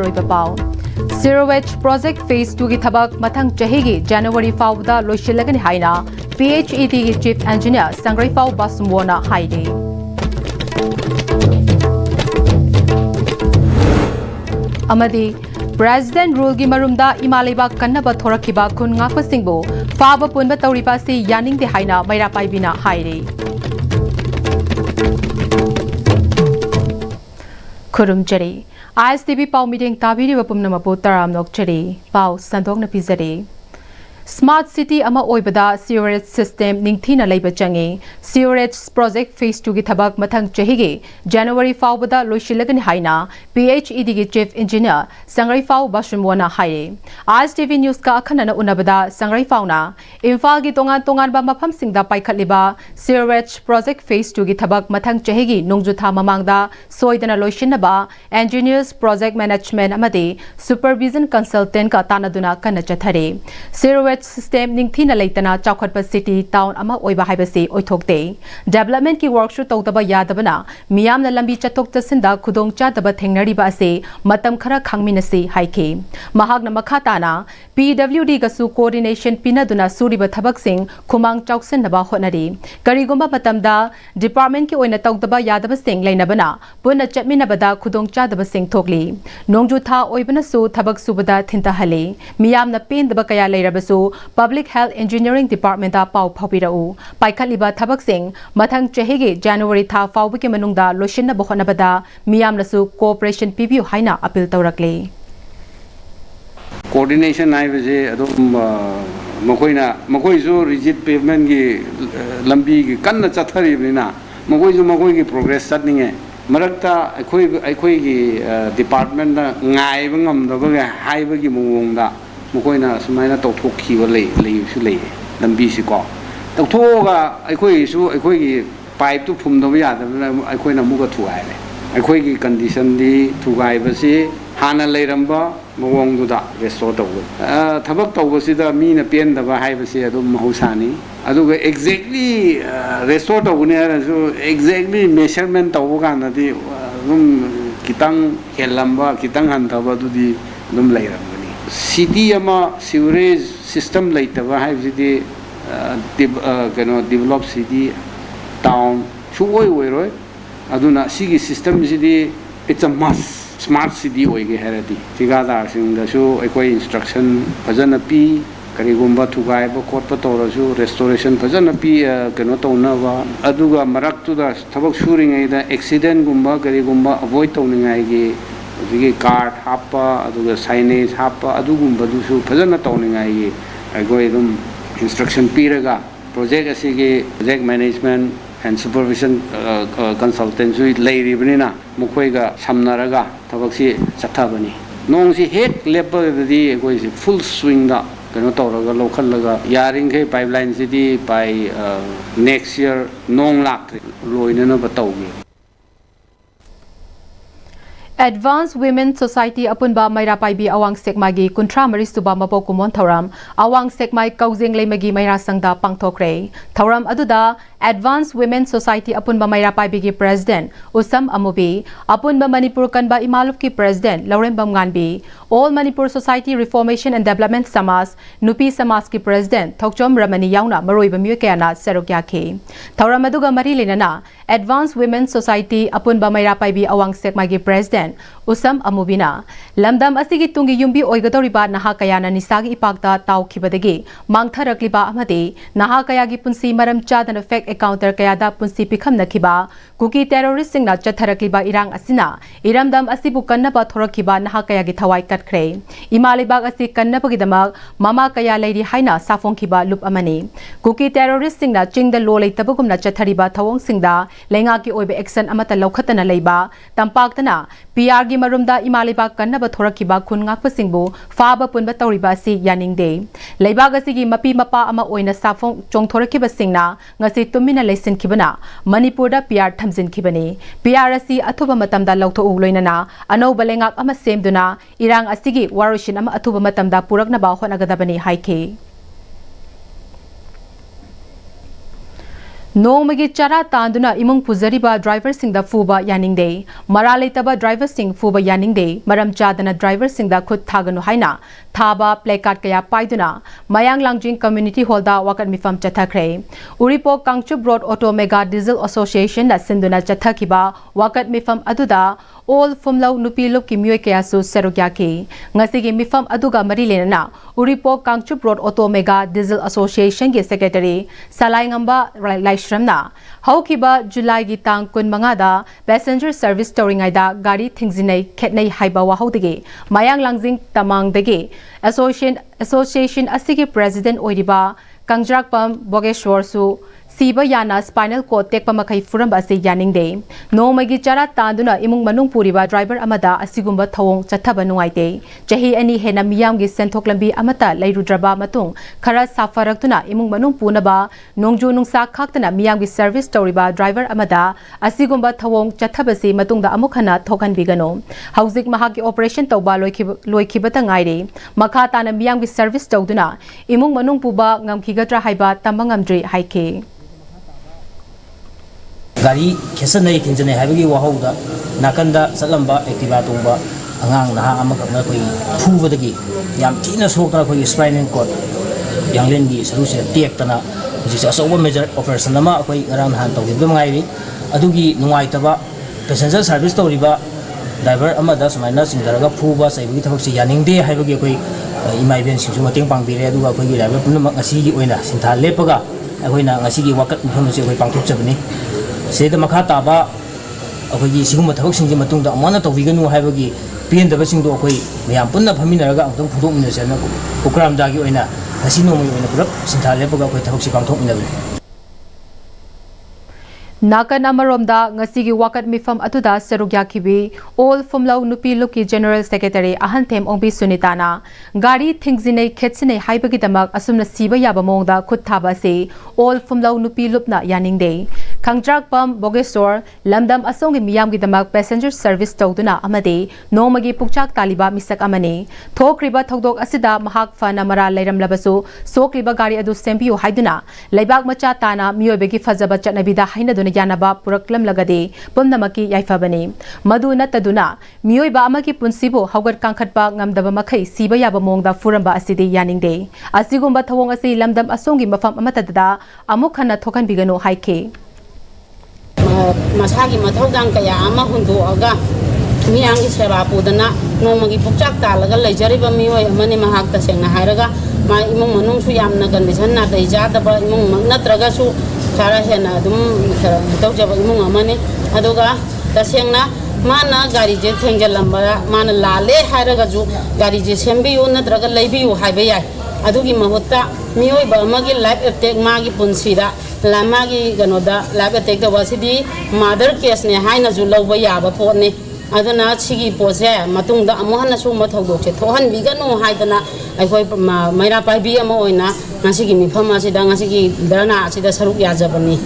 Maroiba Pau. Sewerage project phase 2 ki thabak mathang chahigi January fawda loishilagani haina Pm-Istv chief engineer Sangrai Faw Basumwona haide. Amadi President rule gi marumda imaleba kannaba thorakiba khun ngakpa singbo faba punba tawriba si yaning de haina maira paibina haire. Kurum jari ISTV Pau meeting tabiri wapum namapu taram nok jari Pau sandok na pizari. Smart City ama oibada sewerage system ningthina leiba changi sewerage project phase 2 gi thabak mathang chahigi January fawbada loishilagani haina Pm-Istv gi chief engineer Sangrai Faw Basumwona haire. ISTV news ka akhanana unabada Sangrai Fawna Imphal gi tongan ba mafam singda paikhatliba sewerage project phase 2 gi thabak mathang chahigi nongjutha mamangda soidana loishinaba engineers project management amadi supervision consultant ka tanaduna kana chathare. Sewerage system ningthina leitana chawkhatpa city town ama oiba haibasi oithokte development ki workshop tawdaba yadabana miyamna lambi chatok tasinda khudong chadaba thengnari ba ase matam khara khangminasi haike mahagna makhatana PWD gasu coordination pinaduna suriba thabak sing khumang chawksinaba honari karigomba matamda department ki oina tawdaba yadaba sing leinabana punna chatminabada khudong chadaba sing thokli nongju tha oibana su thabak subada thinta hale miyamna pendaba kaya leirabasu Public Health Engineering Department da pau phapirau paikhatliba thabak sing mathang chahigi January tha fawbiki manungda loishinna bohonabada miyamnasu cooperation pibiu haina appeal tawrakle. Coordination hai base adum makoisu rigid pavement gi lambi gi kanna chathari bina makoi gi progress satninge marakta aikoi gi department na ngai bangam da ba haiba gi mungda makoina sumaina tawthokhiba leisu lei lambi si ko tawthoga aikoi gi pipe tu phumdaba yadabna aikoina muga thuaile aikoi gi condition di thugai basi hana leiramba mawongduda restore tawba thabak tawbasida mina pendaba haibasi adum mahusani aduga exactly restore tawune arasu exactly measurement tawba kanadi adum kitang helamba kitang handaba dudi adum leiramba city ama sewerage system laitaba haibidi develop city town chuoi oiroi aduna sigi system sidi it's a must smart city oige heradi tigada singda su ekoi instruction fajana pi karigumba thugai ba khotpa torasu restoration fajana pi tawnawa aduga maraktu da thabak suringai da accident gumba karigumba avoid tawningai gi agi card hapa aduga signage hapa adugumba dusu fajana tawningai gi agoi dum instruction piraga project asigi project management and supervision consultant su leiribnina mukhoiga samnaraga thabaksi chathabani nongsi hek lepa di agoi full swing da tawraga lokhallaga yaringhe pipeline sidi by next year nong lak loinana ba tawgi. Advanced Women Society apunba maira paibi awang sekmagi kuntra maris tuba mapo kumon thoram awang sekmai kaujing leimagi maira sangda pangthokre thoram aduda Advanced Women Society apunba maira paibi ki president Usam Amubi apunba Manipur kanba imalup ki president Lauren Bamganbi All Manipur Society Reformation and Development Samas Nupi Samas ki president Thokchom Ramani yauna maroiba myekana serokya ke thoram aduga mari lenana Advanced Women Society apunba maira paibi awang sekmagi president Usam Amubina Lamdam asigi tungi yumbi oigadoriba naha kayana nisagi ipakta tawkhibadagi mangtharakliba amadi naha kayagi punsi maram chadana fake encounter kayada punsi pikhamnakhiba kuki terrorist singna chatharakliba irang asina iramdam asibu kannaba thorakhiba naha kayagi thawai katkhre imalibag asi kannabagidamak mama kaya leiri haina safongkhiba lup amani kuki terrorist singna chingda lo leitabagumna chathariba thawong singda lenga ki oibe action amata laukhatana leiba tampaktana PR gi marumda imaliba kannaba thorakiba khun ngakpa singbu faba punba tawriba si yaningde leibaga sigi mapi mapa ama oina safong chongthorakiba singna ngasi tumina lesin khibana Manipurda PR thamjin khibani PR asi athuba matamda lautho loinana ano balengak ama semduna irang asigi warushin ama athuba matamda purakna ba honagadabani haike Nongmagi chara tanduna imung puzariba driver singda fuba yaningde mara leitaba driver sing fuba yaningde maram chadana driver singda khut thaganu haina thaba placard kaya paiduna mayang langjing community hall da wakat mifam chathakre Uripo Kangchup Road Auto Mega Diesel Association na sinduna chathakiba wakat mifam aduda all fumlau nupi lop ki myoy kaya su serugya ki ngasigi mifam aduga mari lenana Uripo Kangchup Road Auto Mega Diesel Association ge secretary Salai ngamba Shramna Haukiba July gi tang kun mangada passenger service touring aida gari thingzinai khetnai haiba wahodege mayang langjing tamang dege association asigi president oiriba Kangjrakpam Bogeshwar su Siba yana spinal cord tekpa makai furam ase yaningde nongmagi chara tanduna imung manung puriba driver amada asigumba thawong chathaba nuaite chahi ani hena miyam gi senthok lambi amata leirudraba matung khara safaraktuna imung manung punaba nongju nungsa khaktana miyam gi service toriba driver amada asigumba thawong chathaba se matungda amukhana thokan bigano hauzik mahaki operation tawba loikibata ngaire makha tana miyam gi service tawduna imung manung puba ngamkhigatra haiba tamangamdri haike Gari kesanai tinjanai habagi wahauda nakanda salamba activa tungba angang naha amakakna koi thubadagi yam thina sokna koi spinal cord yanglen gi saruse tektana jisa asoba major operation ama koi ngarang han tawdi mangai adugi nungaitaba passenger service tawriba driver amada sumaina singdaraga phuba saibagi thabaksi yaningde habagi koi imai ben singsu mateng pangbire aduga koi driver punama ngasi gi oina sintha lepaga akoina ngasi gi wakat mufam se koi pangthok chabani Seda makata ba akogi siguma thawak singji matungda amana tawiganu haibagi pendaba singdo akoi mayam punna phaminaraga amtong phudok minasana program dagi oina asino moi oina purap sintha lepaga akoi thawak si pangthok minabi Nakan amaromda ngasigi wakat mifam atuda serugya kibi all fumlau nupi luki general secretary ahanthem ongbi sunitana gari thingzinai khetsinai haibagi damak asumna siba yaba mongda khut thaba se all fumlau nupi lupna yaningde Kangjrakpam Bogeshwar lamdam asongi miyam gi damak passenger service tawduna amade nomagi pukchak taliba misak amane thokriba thodok asida mahak fana mara leiram labasu sokriba gari adu sempiu haiduna leibak macha tana miyobegi fazaba chatnabida hainaduna yanaba puraklam lagade pumnamaki yaifabani madu nataduna miyoiba amaki punsibo haugat kangkhatpa ngamdaba makhai siba yaba mongda furamba asidi yaningde asigumba thawong asi lamdam asongi mafam amatadada amukhana thokan bigano haike Masagi mathawdang kaya ama hunduaga miyangi seba pudana nongmagi pukchak talaga leijariba miyoy amani mahakta sengna hairaga ma imong manung su yamna condition na daijadaba imong natraga su khara hena dum tawjaba imong amani aduga tasengna mana gari je thengelamba mana lale hairaga ju gari je sembiyu natraga leibiyu haiba yai adugi mahutta miyoy ba amagi life attack magi punsida lamagi ganoda life attack da wasidi mother case ne haina ju lawba yaba potne aduna sigi pose matungda amuhana su mathogok che thohan biganu haidana aikoi maira paibi ama oina ngasigi mifama sida ngasigi dana sida saruk yajabani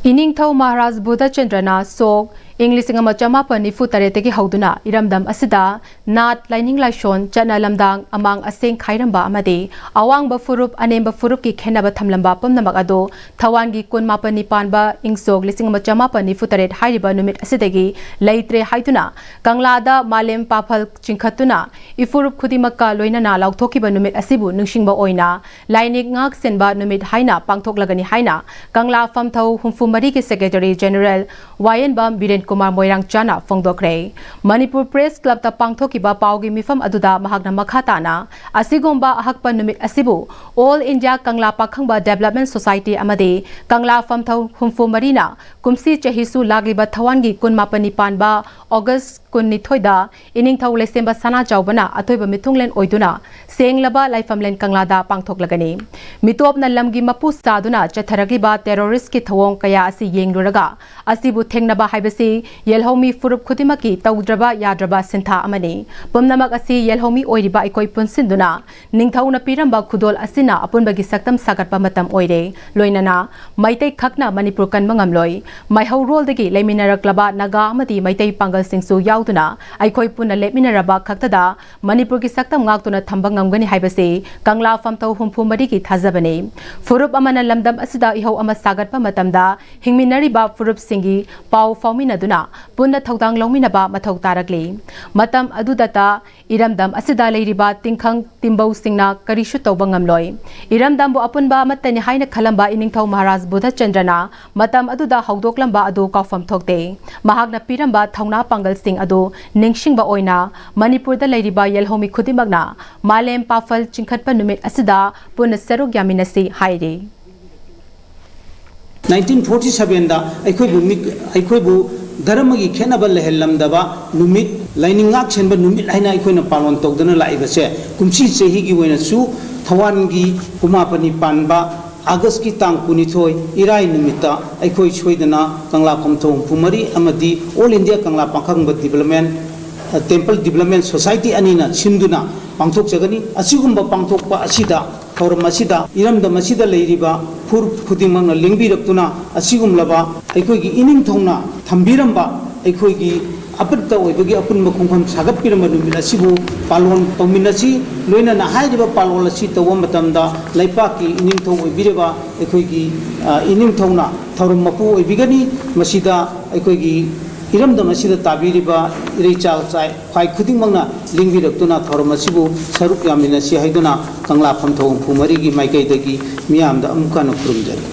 Iningthau Maharaj Buddha Chandrana Sok English ngama chama pani futare teki hauduna iramdam asida nat lining laishon chana lamdang amang aseng khairamba amade awang ba furup anemba furup ki khenaba thamlamba pamnamak ado thawangi kunma pani panba ingsok lising ngama chama pani futare hairiba numit asidagi leitre haiduna kanglada malem paphal chingkhatuna ifurup khudimakka loinana lauthokiba numit asibu ningsingba oina lainik ngak senba numit haina pangthok lagani haina kangla famthau humfumari ki secretary general YN Bam Biren Kumar Moirang Chana Fongdokre Manipur Press Club ta pangthokiba paugi mifam aduda mahakna makhatana asigomba ahakpa numit asibu All India Kangla Pakhangba Development Society amade Kangla famthau humfu marina kumsi chahisu lagliba thawangi kunmapani panba August kunnithoida iningthau lesemba sana chawbana athoiba mithunglen oiduna senglaba laifamlen kanglada pangthoklagani mitopna lamgi mapu saduna chatharagliba terrorist ki thawong kaya asi yengluraga asibu thengnaba haibasi yelhomi furup khudimaki tawdraba yadraba sintha amani pumnamak asi yelhomi oiriba ikoi punsinduna ningthauna piramba khudol asina apunbagi saktam sagatpa matam oire loinana maitai khakna manipur kan mangamloi maihau rol dagi leminaraklaba naga amadi maitai pangal singsu yauduna aikoi punna leminaraba khaktada manipur ki saktam ngaktuna thamba ngamgani haibase kangla famtau humpu mari ki thajabani furup amana lamdam asida ihau ama sagatpa matamda hingminariba furup singi pau fauminaduna punna thodang longminaba mathau tarakli matam adudata iramdam asida leiriba tingkhang timbau singna karishu tawba ngamloi iramdam bo apunba matani haina khalamba iningthau maharaj buddha chandrana matam aduda haudoklamba adu kaufam thokte mahakna piramba thauna pangal sing adu ningsingba oina manipur da leiriba yelhomi khudimagna malem pafal chingkhatpa numit asida punna saruk yaminasi haire 1947 da aikhoibu dharamagi khenaba lehellamdaba numit lainingak chenba numit haina aikhoina palon tawdana laibase kumsi chehi gi oina su thawangi kumapani panba August ki tang kunithoi irai numita aikhoi choidana kangla komthong pumari amadi all India kangla pangkhangba development temple development society anina sinduna pangthok jagani asigumba pangthokpa asida thoram asida iramda masida leiriba fur khudimangna lingbiraktuna asigumlaba aikhoigi ining thongna thambiramba aikhoigi apatta oibagi apunba khongkham sagatpiramba numila sibu palon tawminasi loina na hairiba palon asi tawa matamda laipaki ining thong oibireba aikhoigi ining thongna thoram mapu oibigani masida aikhoigi iramda masida tabiriba ireichal chai khai khudingmangna lingbiraktuna thoram asibu saruk yaminasi haiduna kangla phamthong phumari gi maikaidagi miyamda amukana khurumjari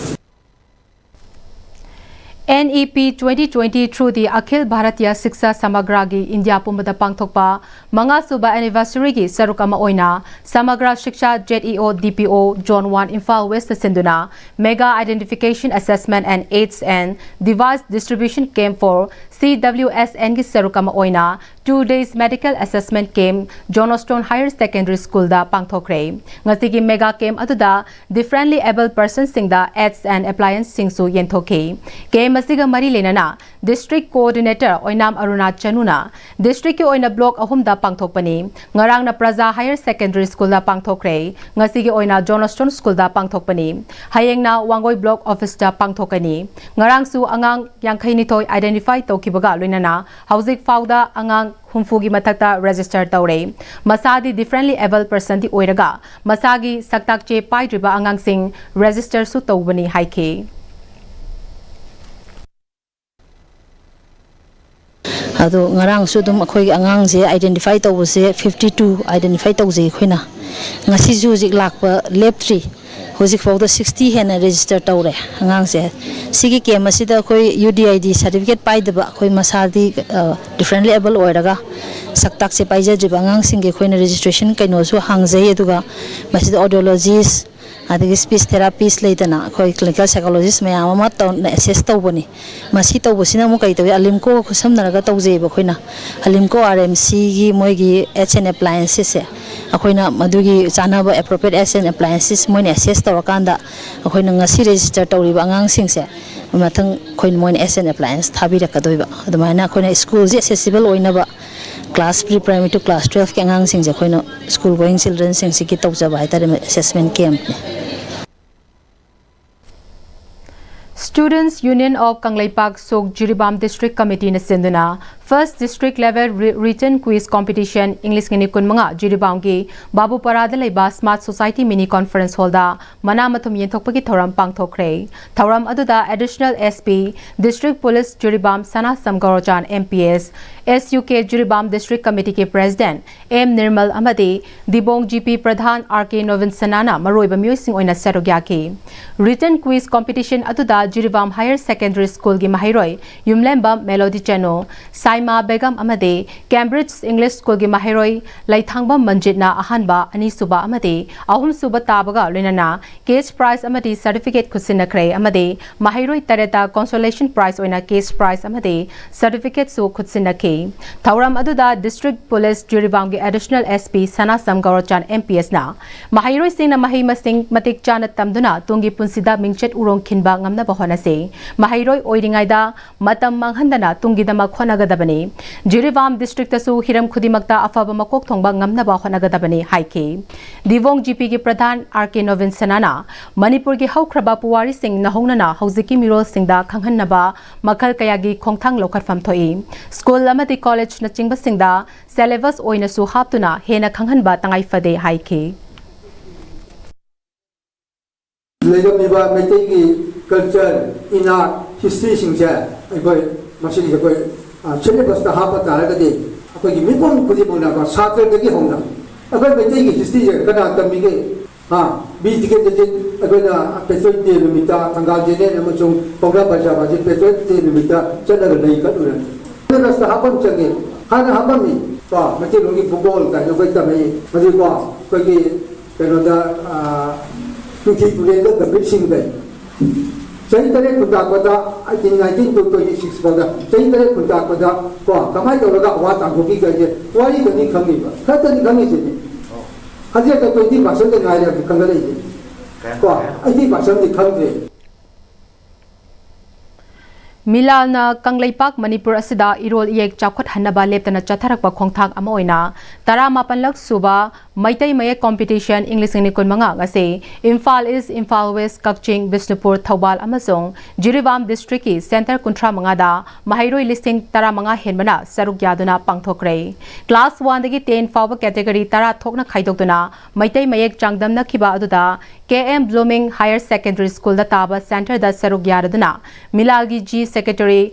NEP 2020 through the Akhil Bharatiya Shiksha Samagra gi India Pumbada Pangthokpa Manga Suba anniversary gi Sarukama Oina Samagra Shiksha JEO DPO Zone 1 Imphal West Sinduna Mega Identification Assessment and AIDS and Device Distribution Camp for CWSN gi Sarukama Oina 2 days medical assessment camp Johnstone Higher Secondary School da Pangthokre ngasi gi mega camp aduda differently able persons sing da AIDS and appliance sing su yenthoke camp masiga mari lenana district coordinator oinam Aruna Chanuna district ki oina block ahum da pangthokpani ngarang na Praja Higher Secondary School da pangthokre ngasi gi oina Johnstone School da pangthokpani hayeng na Wangoi block office da pangthokani ngarang su angang yangkhai ni thoi identify tokibaga loinana housing fauda angang humfugi mathakta register tawre masadi differently able person di oiraga masagi saktak che paidriba angang sing register su tawbani haike ado ngarang su dum akhoi angang je identify tawse 52 identify tawje khoina ngasi ju jik lakpa lab 3 hozik fawda 60 hena register tawre angang se sigi kem asida khoi UDID certificate paidaba khoi masadi differently able oiraga saktak se paija jiba angang singe khoina registration kaino su hangjai aduga masida audiologist adigi speech therapist leitana khoi clinical psychologist mayam ama to assess tawbani masi tawbosina mu kai tawi alimko khusamnaraga tawjeba khoina alimko RMC gi moigi HN appliances se akhoina madugi chanaba appropriate HN appliances moine assess tawakanda akhoina ngasi register tawriba angang singse mathang khoin moine HN appliance thabira kadoiba adumaina khoina school je accessible oinaba class pre-primary to class 12 ke angang sing je khoina school going children sing siki tawjaba haitare assessment camp ne Students Union of Kanglaipak Sok Jiribam District Committee na sinduna first district level written quiz competition English ngini kunmanga Jiribam gi Babu Parada leiba Smart Society mini conference hall da manamathum yenthokpagi thoram pangthokre thoram aduda additional SP District Police Jiribam Sana Samgarojan MPS SUK Jiribam District Committee ke President M Nirmal Amadi Dibong GP Pradhan RK Novin Sanana maroiba music oina serogya ki written quiz competition aduda Jiribam Higher Secondary School gi Mahiroi Yumlemba Melody Channel Saima Begum Amade, Cambridge English School gi Mahiroi, Laithangba Manjitna Ahanba, Anisuba Amade, Ahum Suba Tabaga, Linana, Case Prize Amade Certificate Kusina Kray Amade, Mahiroi Tareta Consolation Prize Oina Case Prize Amade, Certificate Su Kutsina K. Tauram Aduda District Police Juribamgi Additional SP Sana Samgaurachan MPS na, Mahiroi Singna Mahima Singh Matik Chana Tamduna, Tungi Punsida Mingchet Urong Kinba Ngamna Bahona se, Mahiroi Oidingaida, Matam Manghandana, Tungi Dama Khwanagadabani, Jirivam District Asu Hiram Kudimakta Afaba Makok Thongba Ngamna Bahwanagadabani Haike. Divong GP gi Pradhan RK Novin Sanana, Manipur gi Haukraba Puwari Singh Nahongnana, Hauziki Mirol Singda Khanghanaba, Makal Kayagi Khongthang Lokarfam Thoi. School Lamati College na Chingba Singda, Syllabus Oina Su Haptuna, Hena Khanghanba Tangai Fade Haike. Legamniba Metegi culture in our history singja, I go Machine syllabus the half a taragadi, a Mipon Kudimuna, Saturday the Honda. A good Metegi history, Kanata Mige, be together a Petro de Lumita, Tangajan, Amazon, Pogaba, Petro de Lumita, General Lake. That's the happen again. Hana Habami, Material football, kind of Vetame, Madriba, Peggy, Canada. To keep the mixing day. Sanitary Kutakwada, I think 1926 for the Sanitary Kutakwada, Kamai what I'm looking at. Why is the Nikamiba? Certainly coming. Has yet a 20% in Ida to Kangalay. I think my son the country. Milana Kanglaipak Manipur Asida Irol Yek Chakot Hanaba Leptana Chatarakpa Khongthang Amoina Tara Mapanlak Suba Maitai Maya Competition English Nikon Manga Gase Imphal East, Imphal West, Kakching, Bishnupur, Thawbal Amazong Jirivam District Center Kuntra Mangada Mahiroi listing Tara Manga Henmana Saruk Yaduna Pangthokre Class 1 dagi 10 Fawa category Tara Thokna Khaidokduna Maitai Mayek Changdamna Khiba Aduda KM Blooming Higher Secondary School da Taba Center da Saruk Yaduna Milalgi G Secretary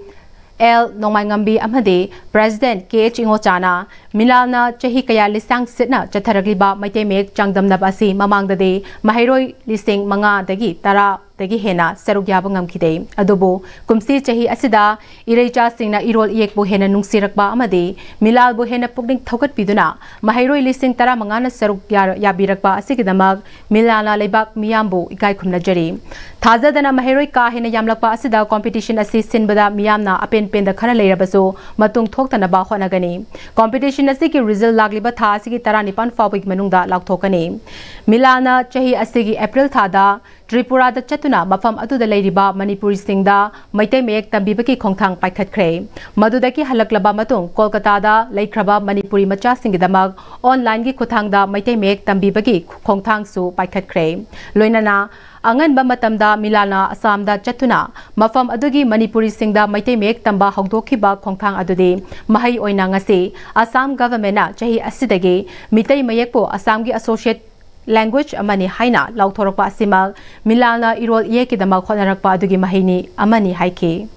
L. Nongmangambi Amade, President KH Ingochana, Milana Chahi Kaya Lisang Sitna, Chataragliba, Maite Mek, Changdam Nabasi, Mamang the day, Mahiroi listing Manga Dagi, Tara, Dagi Hena, Sarugyabangam Kide, Adobo, Kumsi Chahi Asida, Ireja Singna Irol Yek Bohena Nungsirakba Amade, Milal Bohena Pugning Tokat Piduna, Mahiroi listing Tara Mangana Sarugya Yabirakba, Asikidamag, Milana Lebak Miambo, Ikai Kumnajari. Taza dana Mahiroi Kahina Yamlakpa Asida competition assistant Bada Miamna, Apen Pen the Kanalera Baso, Matung Toktana Bahonagani. Competition Asiki result Lagliba Tasiki Taranipan Fabik Manunda Laktokani. Milana Chahi Asigi April Tada, Tripura the Chatuna, Mafam Adu the Ladyba, Manipuri Singda, Maite Mek Tambibaki Kongtang Paikat Kray, Madudaki Halaklaba Matung, Kolkata, Laikraba, Manipuri Macha Singidamag, online Gi Kutangda, Maite Mek Tambibaki Kongtang Su Paikat Kray. Loinana, Angan ba matamda Milana Assamda Chatuna, Mafam Adugi Manipuri Singda Maite Mek Tamba Hogdokiba Kongtang Adude, Mahai Oina Ngase, Assam Government na Chahi Asidage, Mitay Mayekpo Assamgi Associate Language Amani Haina, Lautorakpa Asimal, Milana Irol Yekidama Khonarakpa Adugi Mahini, Amani Haike.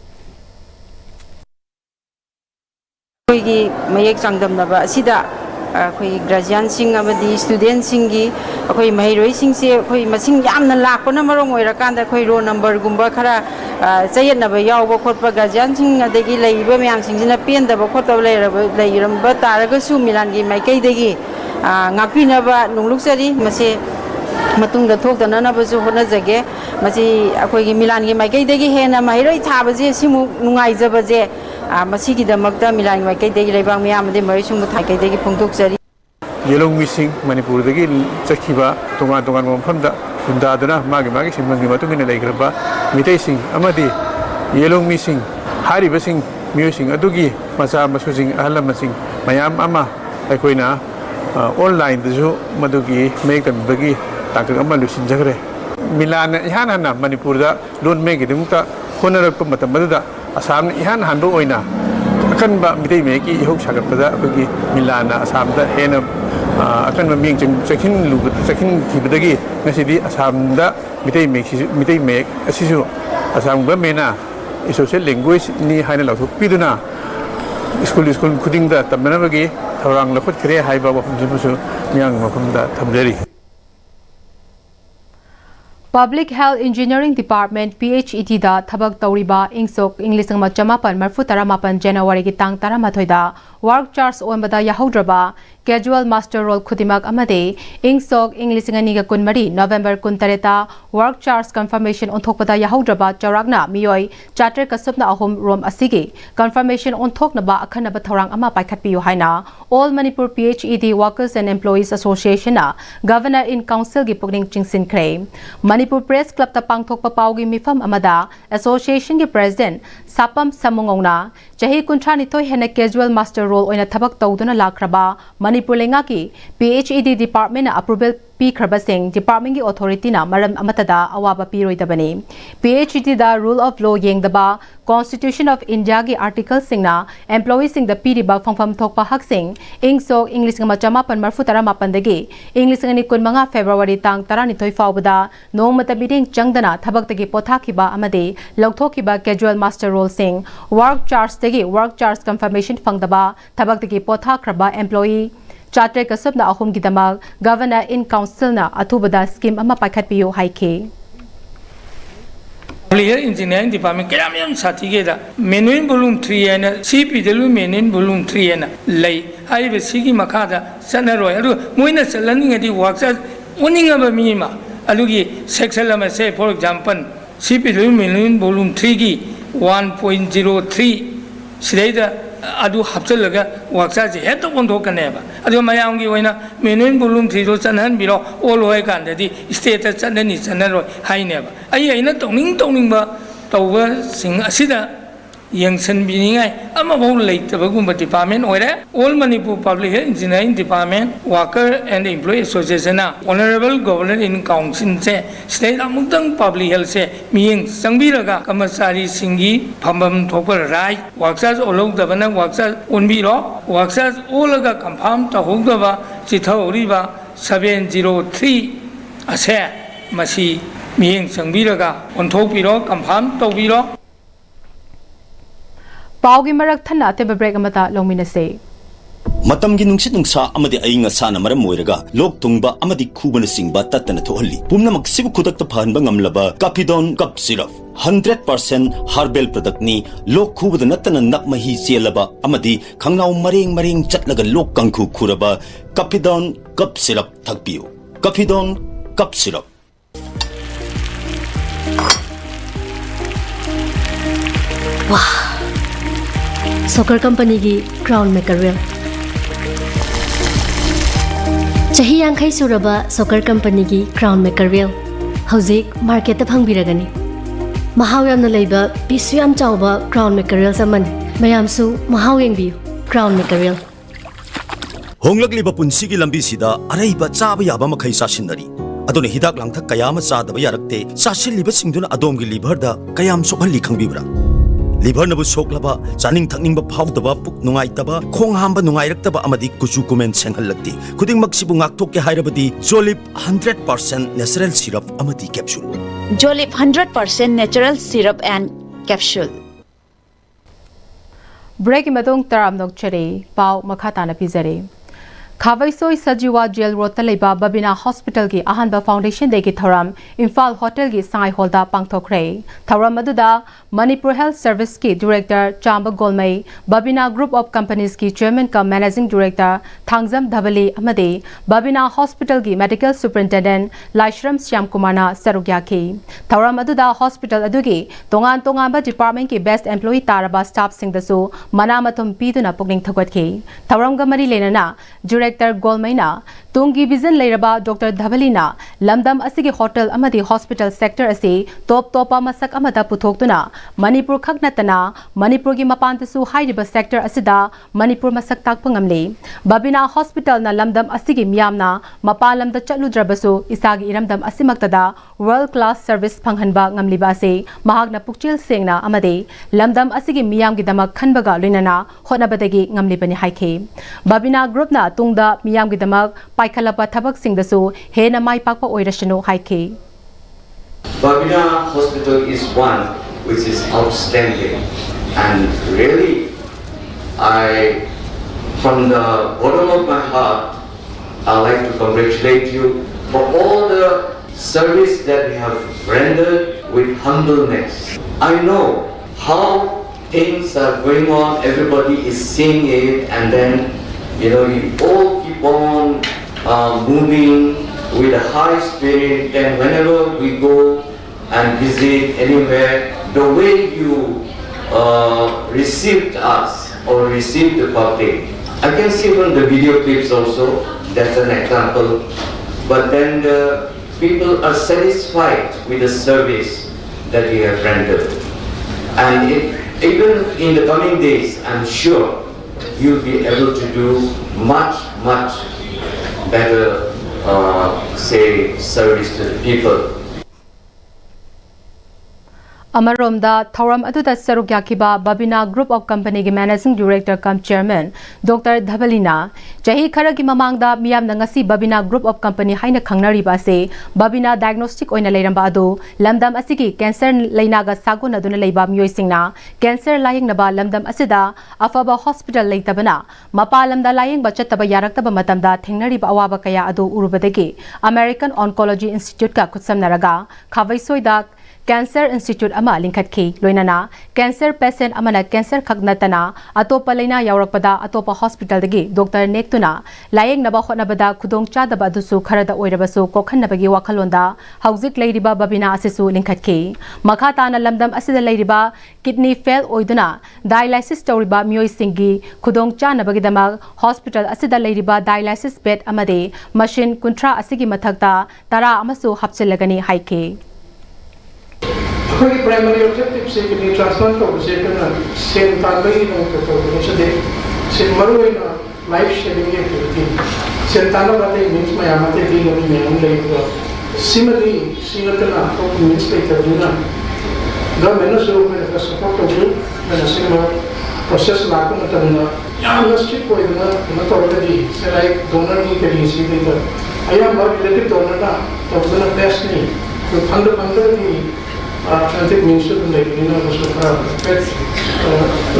Koigi Mayek Changdam Naba Sida. Koi graduate sing amadi student singi koi mahiroi sing se koi masing yamna lakpana marong oirakanda koi roll number gumba khara chayetnaba yawba khotpa graduate sing adagi leiba myam singsina pendaba khotba leiramba taragasu milangi maikaidagi ngapinaba nungluksari mase matungda thokdana nabasu honajage masi akoigi milangi maikaidagi hena mahiroi thabaje simu nungaijabaje Masikidamagda Milan Makai Lebang Miam de Marisum Takai Puntuxari. Yellow missing Manipur the Gil Chakiba, Tongan Panda, Undadana, Magimagi, Matukin Lagraba, Mitasing, Amadi, Yellow missing, Hari Basing, Musing, Adugi, Masa Masusing, Alamasing, Mayam Ama, Akoina, online the Zoo, Madugi, make them Bagi, Takamalus in Jagre. Milan Hanana, Manipur, don't make it, Honorable Matamada. Assam ihan hanbo oina akan ba mitai meki ihok sagat pada apagi Milana Assam da hena akan maming chekin lu chekin thibadagi ngasidi Assam da mitai mek asisu Assam ba mena social language ni haina lathuk piduna school khuding da tamna bagi thorang lakhut khre haiba ba phumsu myang mafum da thamjari Public Health Engineering Department PHET da thabak tauriba ingsok English ma chamapan marfu taramapan January ki tang taramathoy da work charge ombada yahaudraba casual master role khudimak amade ingsok English ngani ga kunmari November kuntareta work charge confirmation onthokpada yahaudraba chawrakna miyoi charter kasupna ahom rom asigi confirmation onthokna ba akhanaba thorang ama paikhatpiyo haina All Manipur PHET Workers and Employees Association na Governor in Council gi pugning chingsin kre Manipur Press Club ta pangthokpa paugi mifam amada association gi president Sapam Samungongna chahi kunthani thoi hena casual master role oina thabak tawduna lakraba Manipur lenga ki PHET department na approval pi khrabasing department gi authority na maram amatada awaba piroidabani PHET da rule of law yengdaba Constitution of India gi article singna employees sing the piriba phangpham thokpa hak sing ingso English ma chamapan marfu tara mapan dagi English ngani kunmanga February tang tarani thoi fawbada nongmata biding changdana thabak tagi pothakiba amade logthokiba casual master role sing work charge tagi work charge confirmation phangdaba thabak tagi pothakraba employee Charter kasabna ahom gidamal Governor in Council na atubada scheme ama paikhatpiyo haike Engineering Department kayam sati geda manual volume 3 and CPW manual volume 3 and lay haribe sigi makada sanaroi adu moina selani ngadi workers uninga ba mima alugi section lama say for example CPW manual volume 3 gi 1.03 sidai adu hapchalaga workers heto bondo kaneba adu mayam gi oina manual volume 3 ro chanan biro all hoy kan di state chanani chanaroi haineba ai aina tongning ba tawba sing asida yangsan biningai ama bau leitabagum department oire All Manipur Public Health Engineering Department Worker and Employee Association na Honorable Governor in Council se state amutang public health se miyeng sangbiraga kamasari singi phambam thopar rai workers olog dabana workers onbiro workers olaga confirm ta hogdaba chithoriba 703 ase masi miyeng sangbiraga onthokbiro confirm tawbiro Paugi marak thana teba break amata longminase Matamgi nungsit nungsa amadi ainga sana maram moiraga lok tungba amadi khubana singba tatana thohalli pumna maksibu khudakta phanba ngamlaba Capidon cup syrup 100% herbal product ni lok khubada natana nakmahi chelaba amadi khangnaw mareng chatlaga lok kangkhu khuraba Capidon cup syrup thakpiyo Capidon cup syrup Wow Soccer company gi crown maker wheel Chahi yankhai suraba soccer company gi crown maker wheel Hauzik market ta phangbiragani Mahaw yamna leiba pisu yam chawba crown maker wheel saman mayam su mahaw yengbiu crown maker wheel Honglakliba punsi gi lambi sida araiba chaba yaba makhai sasinari adone hidak langthak kayama chadaba yarakte sasilliba singduna adom gi liver da kayam sokhalli khangbibra Liver na bu soklaba chaning thakning ba phawdaba puk nungai taba khong hamba nungai raktaba amadi kuchu kumen senghalakti khuding maksibu ngakthok ke hairabadi Jolip 100% natural syrup amadi capsule Jolip 100% natural syrup and capsule Break imadong taram nok chere pau makhata na pizare Khavaisoi Sajiwa Jail Road Talaiba Babina Hospital ki Ahanba Foundation de ki thoram Imphal Hotel ki Sangai Hall da pangthokre thoram aduda Manipur Health Service ki Director Chamba Golmai Babina Group of Companies ki Chairman ka Managing Director Thangjam Dhabali amade Babina Hospital ki Medical Superintendent Laishram Syam Kumar na sarugya ki thoram aduda hospital adugi tongan ba department ki best employee taraba staff sing dasu manamathum piduna pugning thagwat ki thoram ga mari lenana Director Golmaina Tungi Vision Lairaba Dr. Dhabalina Lamdam Asigi Hotel Amadi Hospital Sector Asi Topa Masak Amada Puthokuna Manipur Khagnatana Manipur gi Mapantasu Hairiba Sector Asida Manipur Masak Takpangamli Babina Hospital na Lamdam Asigi Miyamna Mapalamda Chatludrabasu Isagi Iramdam Asimaktada World Class Service Panghanba Ngamliba Asi Mahagna Pukchil Singna Amadi Lamdam Asigi Miyam gi Damak Khanbaga Linana Honabadagi Ngamlibani Haike Babina Group na Tungda Miyam gi Damak Paikhalapa Thabak Singdasu Hena Mai Pakpa Oirashano Haike Babina Hospital is one which is outstanding, and really from the bottom of my heart, I'd like to congratulate you for all the service that we have rendered with humbleness. I know how things are going on, everybody is seeing it, and then you all keep on moving with a high spirit. Then whenever we go and visit anywhere, the way you received us or received the public, I can see from the video clips also, that's an example. But then the people are satisfied with the service that we have rendered. And even in the coming days, I'm sure you'll be able to do much, much better, service to the people. Amaromda Thoram Aduda Saruk Yakiba Babina Group of Company Managing Director cum Chairman Dr. Dhabalina Jahi Kharagi Mamangda Miyam Nangasi Babina Group of Company Haina Khangnariba se Babina Diagnostic Oina Leiramba adu Lamdam Asigi Cancer Lainaga Saguna Duna Leiba Myoisingna Cancer Laying Naba Lamdam Asida Afaba Hospital Leitabana Mapa Lamda Laying Bachataba Yaraktaba Matamda Thengnariba Awaba Kaya adu Urubadegi American Oncology Institute ka Kutsam Naraga Khawaisoida Cancer Institute ama lingkhat ki loinana cancer patient amana cancer khagnatana atopa laina yaurakpada atopa hospital dagi doctor nektuna layeng naba khonabada khudong chadaba dusu kharada oirabasu kokhanabagi wakhalonda haujik leiriba babina asesu lingkhat ki makha na lamdam asida leiriba kidney fail oiduna dialysis toriba mioi singi khudong chanabagi dama hospital asida leiriba dialysis bed amade machine kuntra asigi mathakta tara amasu hapchilagani haike अखोई primary objective से kidney transplant को से करना cell तालबई no तो से से मरुई ना life sharing activity से ताना बाते मींस में आमते दी नो में हम ले तो सिमिलरली सिंगतना तो मींस पे करना गवर्नमेंट से में का सपोर्ट को जो मैंने सिंगल प्रोसेस लागू न करना या इंडस्ट्री को इतना न तो ऑलरेडी से लाइक डोनर की के लिए सीधे तो आया मर रिलेटिव डोनर ना तो उतना बेस्ट नहीं तो फंड की I think minister like was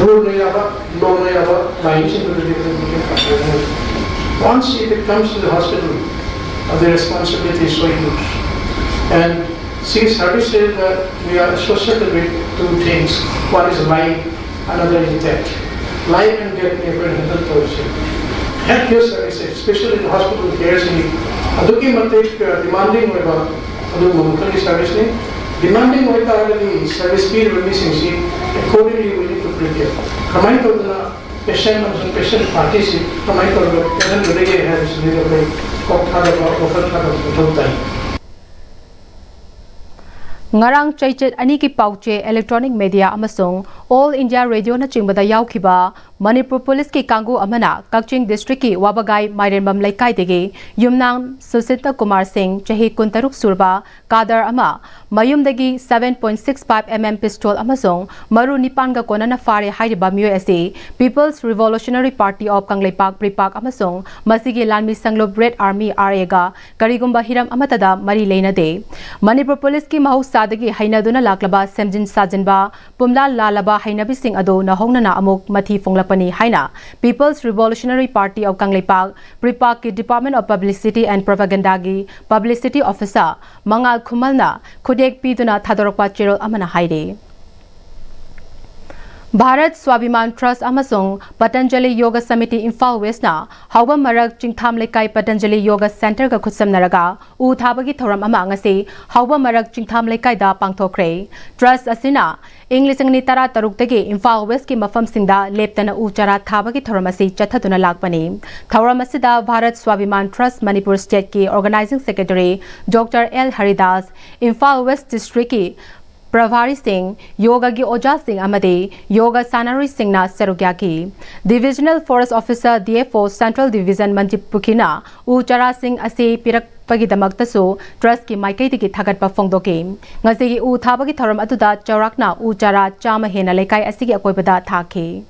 rule law lines into the different. Once it comes to the hospital, the responsibility is so huge. And service said that we are associated with two things. One is life, another is death. Life and death never another person. Healthcare services, especially in hospital care, aduki matik demanding weba adu mamukali service ne. Demanding what are the service fee releasing sheet, accordingly we need to prepare. Kamai to the patient and patient parties, Kamai to the present today has little offer Ngarang Chaichit Aniki Pauche Electronic Media Amasung All India Radio na Chimbada Yaukiba Manipur Police ki Kangu Amana Kakching District ki Wabagai Mairenbam Laikai Degi Yumnang Susita Kumar Singh Chahi Kuntaruk Surba Kadar Ama Mayum Degi 7.65 mm pistol Amasung Maru Nipanga Konana Fare Hairiba MUSA People's Revolutionary Party of Kangleipak Pripak Amasung Masigi Lanmi Sanglo Red Army RAga Karigumba Hiram Amatada Mari Lena De Manipur Police ki Mahusa Dagi Hainaduna Laklaba Semjin Sajinba Pumla Lalaba Hainabising Ado Nahongnana Amuk Mati Fonglapani Haina People's Revolutionary Party of Kangleipak Pripak ki Department of Publicity and Propaganda gi Publicity Officer Mangal Kumalna Kudek Piduna Thadorokpa Chirol Amana Haide Bharat Swabhiman Trust Amasung Patanjali Yoga Samiti Imphal West na Hauba Marak Chingtham Lekai Patanjali Yoga Center ka Khutsam Naraga U Thabagi Thoram Ama ngasi Hauba Marak Chingtham Lekai da Pangthokre Trust Asina English ni tara taruk tagi Imphal West ki mafam singda leptana U Chara Thabagi Thoram asi chathaduna lakpani Thoram asida Bharat Swabhiman Trust Manipur State ki Organizing Secretary Dr. L Haridas Imphal West District ki Pravari Singh, Yoga gi Oja Singh Amade, Yoga Sanari Singh na Serugyaki, Divisional Forest Officer DFO Central Division Manjipukina, Uchara Singh Ase Pirak Pagidamaktasu, Trust ki Maikai ki Thagat pa Fongdoke, Ngasi U Thabagi Thoram Atuda Charakna Uchara Chama Hena Lekai Asigi Akoibada Thake.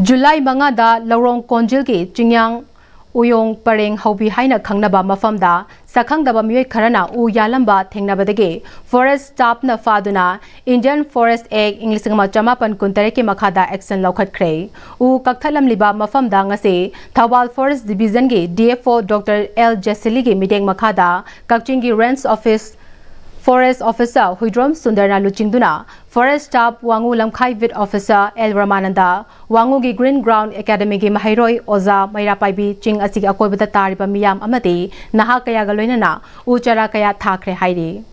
July Mangada Lorong Konjil ki Chingyang Uyong Pareng Haubi Haina Kangnaba Mafamda, Sakangdaba Mue Karana U Yalamba Tengnabadege, Forest Stop na Faduna, Indian Forest Egg English Chamapan Kuntareki Makada Action Lokat Cray, U Kaktalam Liba Mafamda Ngase, Tawal Forest Division Ge, DFO Dr. L. Jessiligi Mideng Makada, Kakchingi Rents Office Forest Officer Huidrom Sundarna Luchingduna, Forest Staff Wangu Lamkai Vid Officer El Ramananda, Wangu Gi Green Ground Academy Gi Mahairoi Oza Mairapaibi Ching Asig Akoibata Tariba Miyam Amati, Naha Kaya Galoinana, Uchara Kaya Thakre Haidi.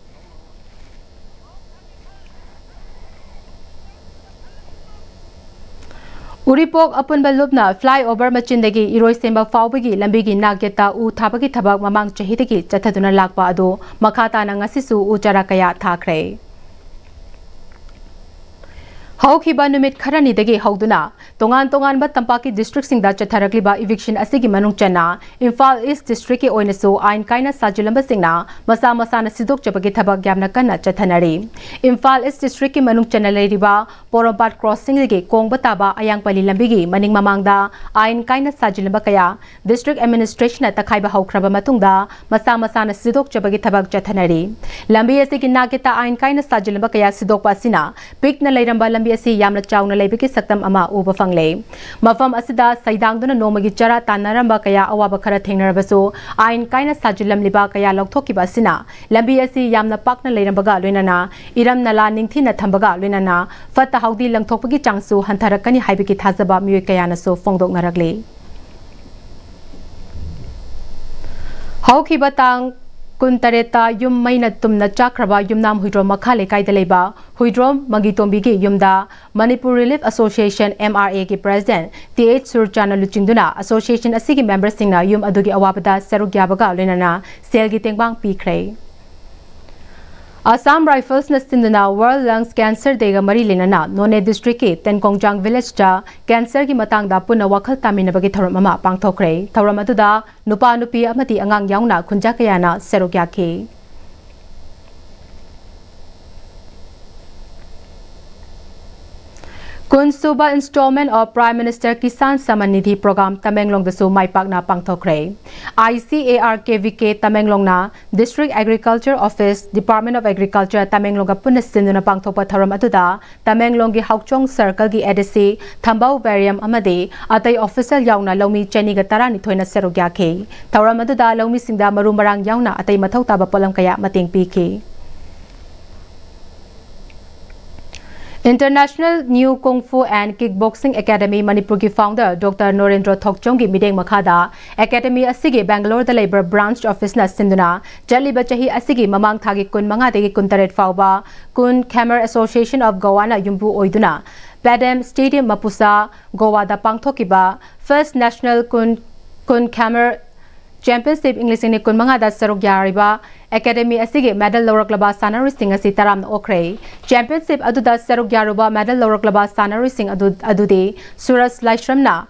Uripok upon balubna flyover machindagi iroi semba fawbagi lambigi nagyata u thabagi thabak mamang chahidagi chathaduna lakpa ado makata na ngasisu uchara kaya thakre Haukiba numit kharani dagi hauduna tongan ba tampaki district singda chatharakliba eviction asigi manung chana Imphal East district ki oinasu ain kaina sajulamba singna masa na sidok chabagi thabak gyamna kana chathanari Imphal East district ki manung chana leiriba Porompat crossing dagi kongba taba ayang pali lambigi maning mamangda ain kaina sajulamba kaya district administration na takhaiba haukraba matungda masa na sidok chabagi thabak chathanari lambi asigi nageta ain kaina sajulamba kaya sidok pasina pik na leiramba lambi asi yamna chawna leibiki saktam ama uba fangle mafam asida saidangduna nomagi chara tanaramba kaya awaba khara thengnarabasu ain kaina sajulam liba kaya lokthokkiba asina lambi asi yamna pakna leirambaga loinana iram nala ningthina thambaga loinana fatta haudi langthokpagi changsu hantharakani haibiki thajaba mioi kayana so fongdok naragli haukiba tang Kuntareta yum maina tumna chakraba yumnam huidrom makhale kaidaleba huidrom magitombigi yumda Manipur Relief Association MRA ki president TH Surchana Luchingduna association asigi members singna yum adugi awabada serugyabaga lenana selgi tengbang pikre Assam Rifles na sinduna World Lungs Cancer Day ga mari lenana None district ki Tenkongjang village cha cancer ki matangda puna wakhal taminabagi thoram ama pangthokre thoram aduda nupa nupi amati angang yaungna khunja kayana serogyakhi Kunsuba installment of Prime Minister Kisan Samman Nidhi program Tamenglong dasu maipakna pangthokre ICARKVK Tamenglong na District Agriculture Office Department of Agriculture Tamenglong ga punna sinduna pangthokpa tharam atuda Tamenglong gi Haukchong Circle gi ADC Thambau Variam amade atai official yauna lomi cheni ga tarani thoina serogyakhe tharam atuda lomi singda maru marang yauna atai mathau taba polam kaya mating pikhe International New Kung Fu and Kickboxing Academy Manipur ki founder Dr. Norendra Thokchong ki mideng makhada Academy asigi Bangalore da labor branch office na sinduna jaliba chahi asigi mamang thagi kun manga degi kun taret fauba kun Khamar Association of Goa na yumbu oiduna Padam Stadium Mapusa Goa da pangthokiba First National Kun Khamar Championship English ni kun manga da sarugyariba Academy asigi medal lawraklaba sanari sing asi taram okre championship aduda sarugyaruba medal lawraklaba sanari sing adude Suras Laishramna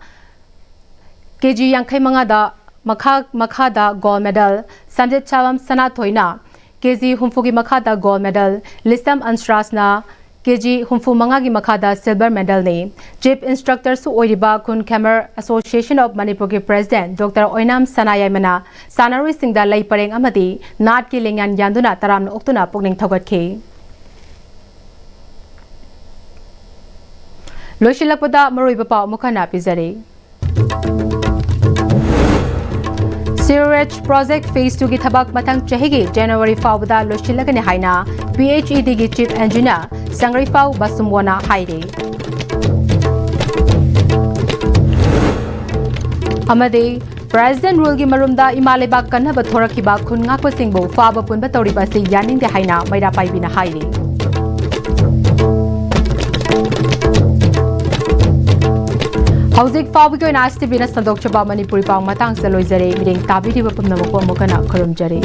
KG yankhai manga da makha da gold medal Sanjit Chawam Sana Thoina KG humfugi makha da gold medal Lisam Ansrasna KG humfu mangagi makada silver medal ne chief instructor su oiriba kun Khamar Association of Manipur ki president Dr. Oinam Sanayaimana Sanari Singda lai pareng amadi nat ki lengyan yanduna taram oktuna pukning thogatke Loshilakpada maroiba pa mukhana pizare Sewerage project phase 2 ki thabak mathang chahigi January fawda loshilagani haina PhD ki chief engineer Sangri Fau Basumwana haire Amade President rule ki marumda imaleba kanaba thorakiba khun ngakpa singbo faba punba toriba se yaning de haina maira paibina haire Hauzik Fabi ko inasti bina sandok chaba Manipuri pang matang sa loizare mideng tabi di bapam na mukha mukha na karum jare.